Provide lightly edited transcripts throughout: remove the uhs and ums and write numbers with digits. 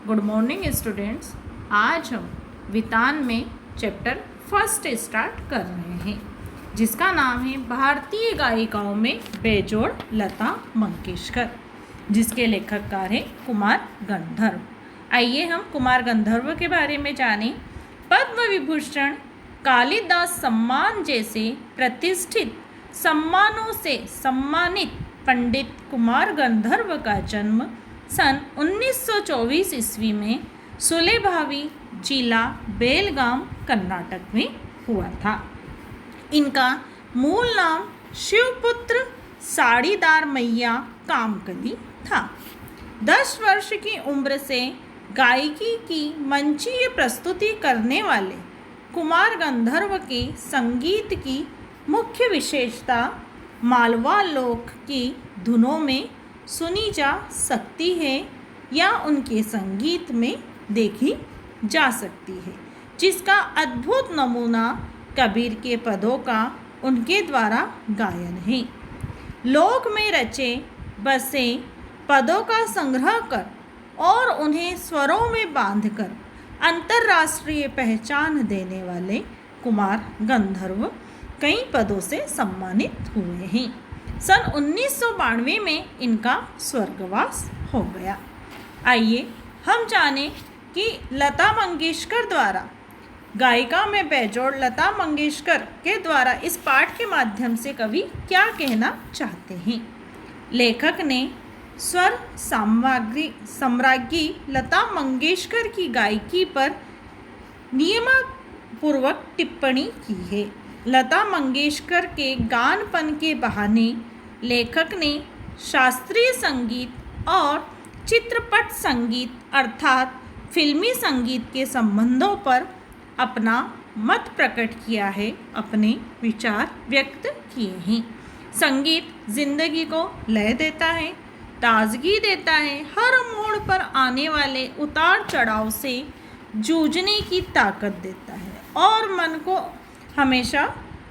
Good morning students. आज हम वितान में चैप्टर फर्स्ट स्टार्ट कर रहे हैं, जिसका नाम है भारतीय गायिकाओं में बेजोड़ लता मंगेशकर, जिसके लेखककार हैं कुमार गंधर्व। आइए हम कुमार गंधर्व के बारे में जानें। पद्म विभूषण, कालिदास सम्मान जैसे प्रतिष्ठित सम्मानों से सम्मानित पंडित कुमार गंधर्व का जन्म सन 1924 ईस्वी में सुलेभावी जिला बेलगाम कर्नाटक में हुआ था। इनका मूल नाम शिवपुत्र साड़ीदार मैया कामकली था। 10 वर्ष की उम्र से गायकी की मंचीय प्रस्तुति करने वाले कुमार गंधर्व के संगीत की मुख्य विशेषता मालवा लोक की धुनों में सुनी जा सकती है या उनके संगीत में देखी जा सकती है, जिसका अद्भुत नमूना कबीर के पदों का उनके द्वारा गायन है। लोक में रचे बसे पदों का संग्रह कर और उन्हें स्वरों में बांधकर अंतर्राष्ट्रीय पहचान देने वाले कुमार गंधर्व कई पदों से सम्मानित हुए हैं। सन 1992 में इनका स्वर्गवास हो गया। आइए हम जानें कि लता मंगेशकर द्वारा गायिका में बेजोड़ लता मंगेशकर के द्वारा इस पाठ के माध्यम से कवि क्या कहना चाहते हैं। लेखक ने स्वर साम्राज्ञी लता मंगेशकर की गायकी पर नियमपूर्वक टिप्पणी की है। लता मंगेशकर के गानपन के बहाने लेखक ने शास्त्रीय संगीत और चित्रपट संगीत अर्थात फिल्मी संगीत के संबंधों पर अपना मत प्रकट किया है, अपने विचार व्यक्त किए हैं। संगीत जिंदगी को लय देता है, ताजगी देता है, हर मोड़ पर आने वाले उतार चढ़ाव से जूझने की ताकत देता है और मन को हमेशा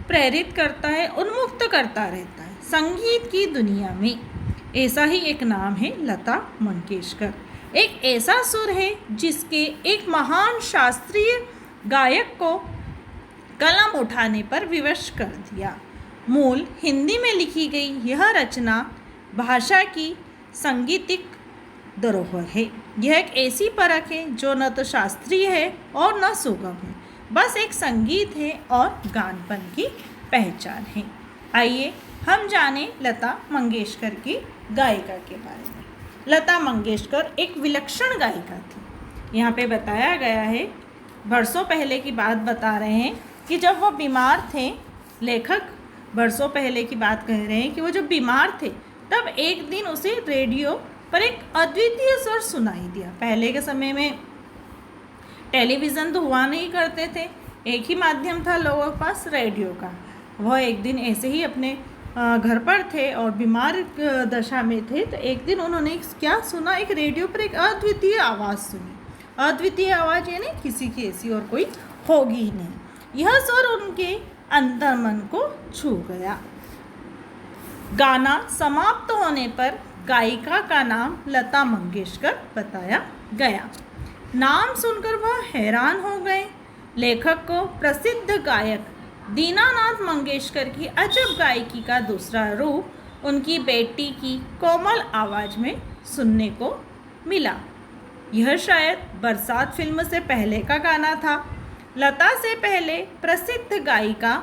प्रेरित करता है, उन्मुक्त करता रहता है। संगीत की दुनिया में ऐसा ही एक नाम है लता मंगेशकर। एक ऐसा सुर है जिसके एक महान शास्त्रीय गायक को कलम उठाने पर विवश कर दिया। मूल हिंदी में लिखी गई यह रचना भाषा की संगीतिक धरोहर है। यह एक ऐसी परख है जो न तो शास्त्रीय है और न सुगम है, बस एक संगीत है और गानपन की पहचान है। आइए हम जानें लता मंगेशकर की गायिका के बारे में। लता मंगेशकर एक विलक्षण गायिका थी। यहाँ पे बताया गया है, बरसों पहले की बात बता रहे हैं कि जब वो बीमार थे, लेखक बरसों पहले की बात कह रहे हैं कि वो जब बीमार थे तब एक दिन उसे रेडियो पर एक अद्वितीय स्वर सुनाई दिया। पहले के समय में टेलीविज़न तो हुआ नहीं करते थे, एक ही माध्यम था लोगों के पास, रेडियो का। वह एक दिन ऐसे ही अपने घर पर थे और बीमार दशा में थे, तो एक दिन उन्होंने क्या सुना, एक रेडियो पर एक अद्वितीय आवाज़ सुनी। अद्वितीय आवाज़ यानी किसी की ऐसी और कोई होगी ही नहीं। यह स्वर उनके अंतर्मन को छू गया। गाना समाप्त होने पर गायिका का नाम लता मंगेशकर बताया गया। नाम सुनकर वह हैरान हो गए। लेखक को प्रसिद्ध गायक दीनानाथ मंगेशकर की अजब गायकी का दूसरा रूप उनकी बेटी की कोमल आवाज़ में सुनने को मिला। यह शायद बरसात फिल्म से पहले का गाना था। लता से पहले प्रसिद्ध गायिका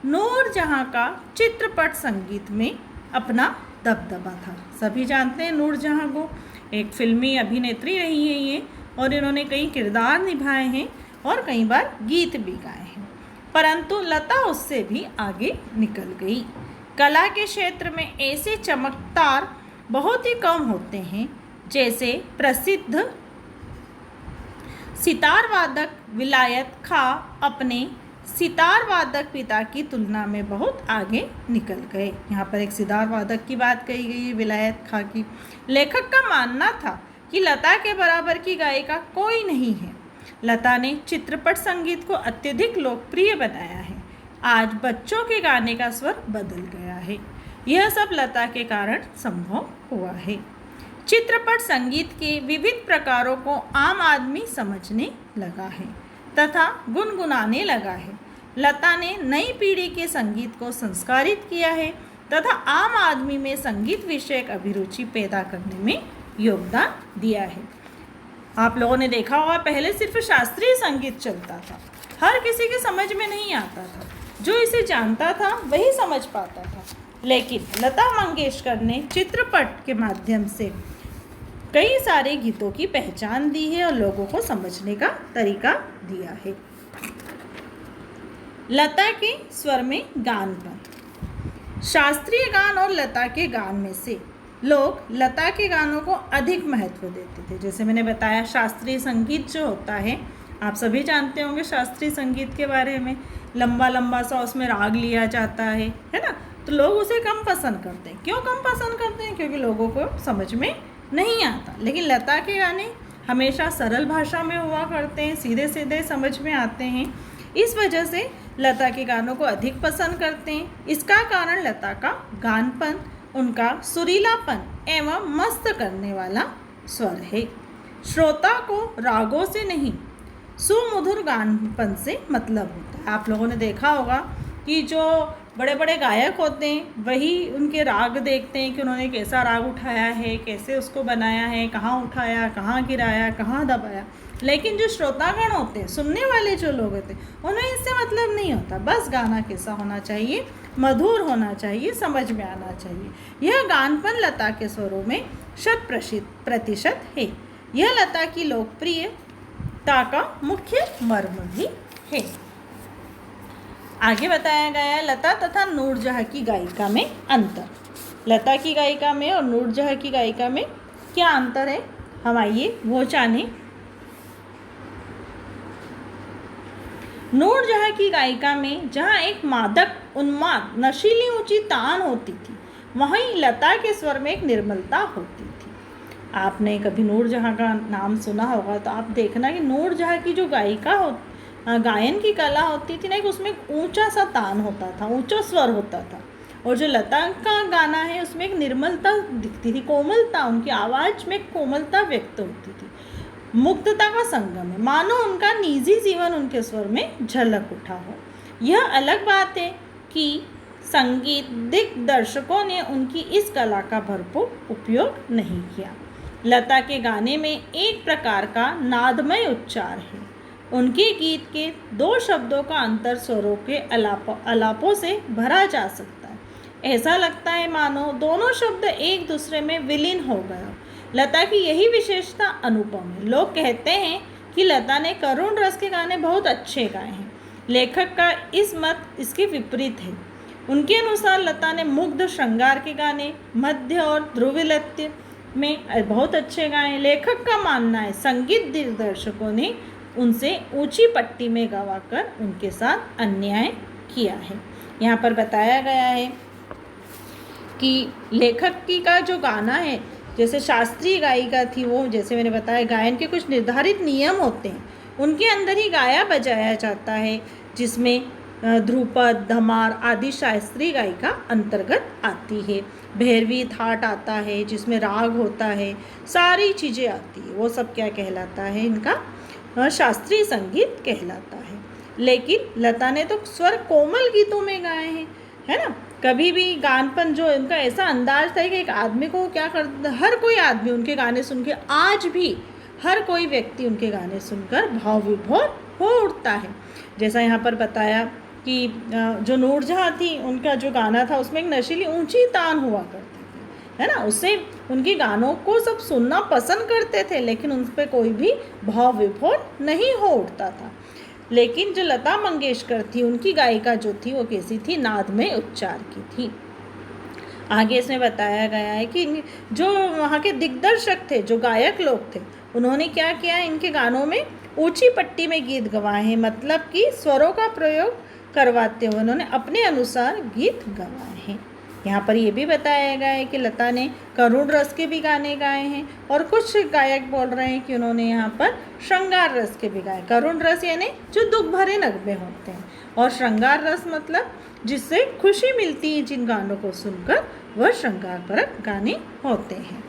नूरजहां का चित्रपट संगीत में अपना दबदबा था। सभी जानते हैं नूरजहां को, एक फिल्मी अभिनेत्री रही है ये, और इन्होंने कई किरदार निभाए हैं और कई बार गीत भी गाए हैं। परंतु लता उससे भी आगे निकल गई। कला के क्षेत्र में ऐसे चमत्कार बहुत ही कम होते हैं। जैसे प्रसिद्ध सितार वादक विलायत खां अपने सितार वादक पिता की तुलना में बहुत आगे निकल गए। यहाँ पर एक सितार वादक की बात कही गई है, विलायत खां की। लेखक का मानना था कि लता के बराबर की गायिका कोई नहीं है। लता ने चित्रपट संगीत को अत्यधिक लोकप्रिय बनाया है। आज बच्चों के गाने का स्वर बदल गया है। यह सब लता के कारण संभव हुआ है। चित्रपट संगीत के विविध प्रकारों को आम आदमी समझने लगा है तथा गुनगुनाने लगा है। लता ने नई पीढ़ी के संगीत को संस्कारित किया है तथा आम आदमी में संगीत विषयक अभिरुचि पैदा करने में योगदान दिया है। आप लोगों ने देखा होगा, पहले सिर्फ शास्त्रीय संगीत चलता था, हर किसी के समझ में नहीं आता था, जो इसे जानता था वही समझ पाता था। लेकिन लता मंगेशकर ने चित्रपट के माध्यम से कई सारे गीतों की पहचान दी है और लोगों को समझने का तरीका दिया है। लता के स्वर में गानपन। शास्त्रीय गान और लता के गान में से लोग लता के गानों को अधिक महत्व देते थे। जैसे मैंने बताया, शास्त्रीय संगीत जो होता है, आप सभी जानते होंगे शास्त्रीय संगीत के बारे में, लंबा लंबा सा उसमें राग लिया जाता है ना। तो लोग उसे कम पसंद करते हैं। क्यों कम पसंद करते हैं? क्योंकि लोगों को समझ में नहीं आता। लेकिन लता के गाने हमेशा सरल भाषा में हुआ करते हैं, सीधे सीधे समझ में आते हैं। इस वजह से लता के गानों को अधिक पसंद करते हैं। इसका कारण लता का गानपन, उनका सुरीलापन एवं मस्त करने वाला स्वर है। श्रोता को रागों से नहीं, सुमधुर गानपन से मतलब होता है। आप लोगों ने देखा होगा कि जो बड़े बड़े गायक होते हैं वही उनके राग देखते हैं कि उन्होंने कैसा राग उठाया है, कैसे उसको बनाया है, कहाँ उठाया, कहाँ गिराया, कहाँ दबाया। लेकिन जो श्रोतागण होते हैं, सुनने वाले जो लोग होते हैं, उन्हें इससे मतलब नहीं होता। बस गाना कैसा होना चाहिए, मधुर होना चाहिए, समझ में आना चाहिए। यह गानपन लता के स्वरों में 100% है। यह लता की लोकप्रियता का मुख्य मर्म भी है। आगे बताया गया है लता तथा नूरजहाँ की गायिका में अंतर। लता की गायिका में और नूरजहाँ की गायिका में क्या अंतर है, हम आइए वो जानें। नूरजहाँ की गायिका में जहाँ एक मादक, उन्माद, नशीली ऊंची तान होती थी, वहीं लता के स्वर में एक निर्मलता होती थी। आपने कभी नूरजहाँ का नाम सुना होगा तो आप देखना कि नूरजहाँ की जो गायन की कला होती थी ना, एक उसमें ऊंचा सा तान होता था, ऊंचा स्वर होता था। और जो लता का गाना है उसमें एक निर्मलता दिखती थी, कोमलता, उनकी आवाज़ में कोमलता व्यक्त होती थी, मुक्तता का संगम है, मानो उनका निजी जीवन उनके स्वर में झलक उठा हो। यह अलग बात है कि संगीत दिग्दर्शकों ने उनकी इस कला का भरपूर उपयोग नहीं किया। लता के गाने में एक प्रकार का नादमय उच्चार है। उनके गीत के 2 शब्दों का अंतर स्वरों के अलापों से भरा जा सकता है। ऐसा लगता है मानो दोनों शब्द एक दूसरे में विलीन हो गए। लता की यही विशेषता अनुपम है। लोग कहते हैं कि लता ने करुण रस के गाने बहुत अच्छे गाए हैं। लेखक का इस मत इसके विपरीत है। उनके अनुसार लता ने मुग्ध श्रृंगार के गाने मध्य और ध्रुवीलत्य में बहुत अच्छे गाए। लेखक का मानना है संगीत दिग्दर्शकों ने उनसे ऊंची पट्टी में गवाकर उनके साथ अन्याय किया है। यहाँ पर बताया गया है कि लेखक की का जो गाना है, जैसे शास्त्रीय गायिका थी वो, जैसे मैंने बताया, गायन के कुछ निर्धारित नियम होते हैं, उनके अंदर ही गाया बजाया जाता है, जिसमें ध्रुपद, धमार आदि शास्त्रीय गायिका अंतर्गत आती है। भैरवी थाट आता है जिसमें राग होता है, सारी चीज़ें आती है। वो सब क्या कहलाता है? इनका शास्त्रीय संगीत कहलाता है। लेकिन लता ने तो स्वर कोमल गीतों में गाए हैं, है ना। कभी भी गानपन जो उनका ऐसा अंदाज था कि एक आदमी को क्या कर, हर कोई आदमी उनके गाने सुन के, आज भी हर कोई व्यक्ति उनके गाने सुनकर भाव विभोर हो उठता है। जैसा यहाँ पर बताया कि जो नूरजहाँ थी, उनका जो गाना था उसमें एक नशीली ऊंची तान हुआ करती थी, है ना। उससे उनके गानों को सब सुनना पसंद करते थे, लेकिन उन पर कोई भी भाव विभोर नहीं हो उठता था। लेकिन जो लता मंगेशकर थी, उनकी गायिका जो थी वो कैसी थी? नादमय उच्चार की थी। आगे इसमें बताया गया है कि जो वहाँ के दिग्दर्शक थे, जो गायक लोग थे, उन्होंने क्या किया? इनके गानों में ऊंची पट्टी में गीत गवाए हैं, मतलब कि स्वरों का प्रयोग करवाते हुए उन्होंने अपने अनुसार गीत गवाए हैं। यहाँ पर ये भी बताया गया है कि लता ने करुण रस के भी गाने गाए हैं, और कुछ गायक बोल रहे हैं कि उन्होंने यहाँ पर श्रृंगार रस के भी गाए। करुण रस यानी जो दुख भरे नगमे होते हैं, और श्रृंगार रस मतलब जिससे खुशी मिलती है जिन गानों को सुनकर, वह श्रृंगारपरक गाने होते हैं।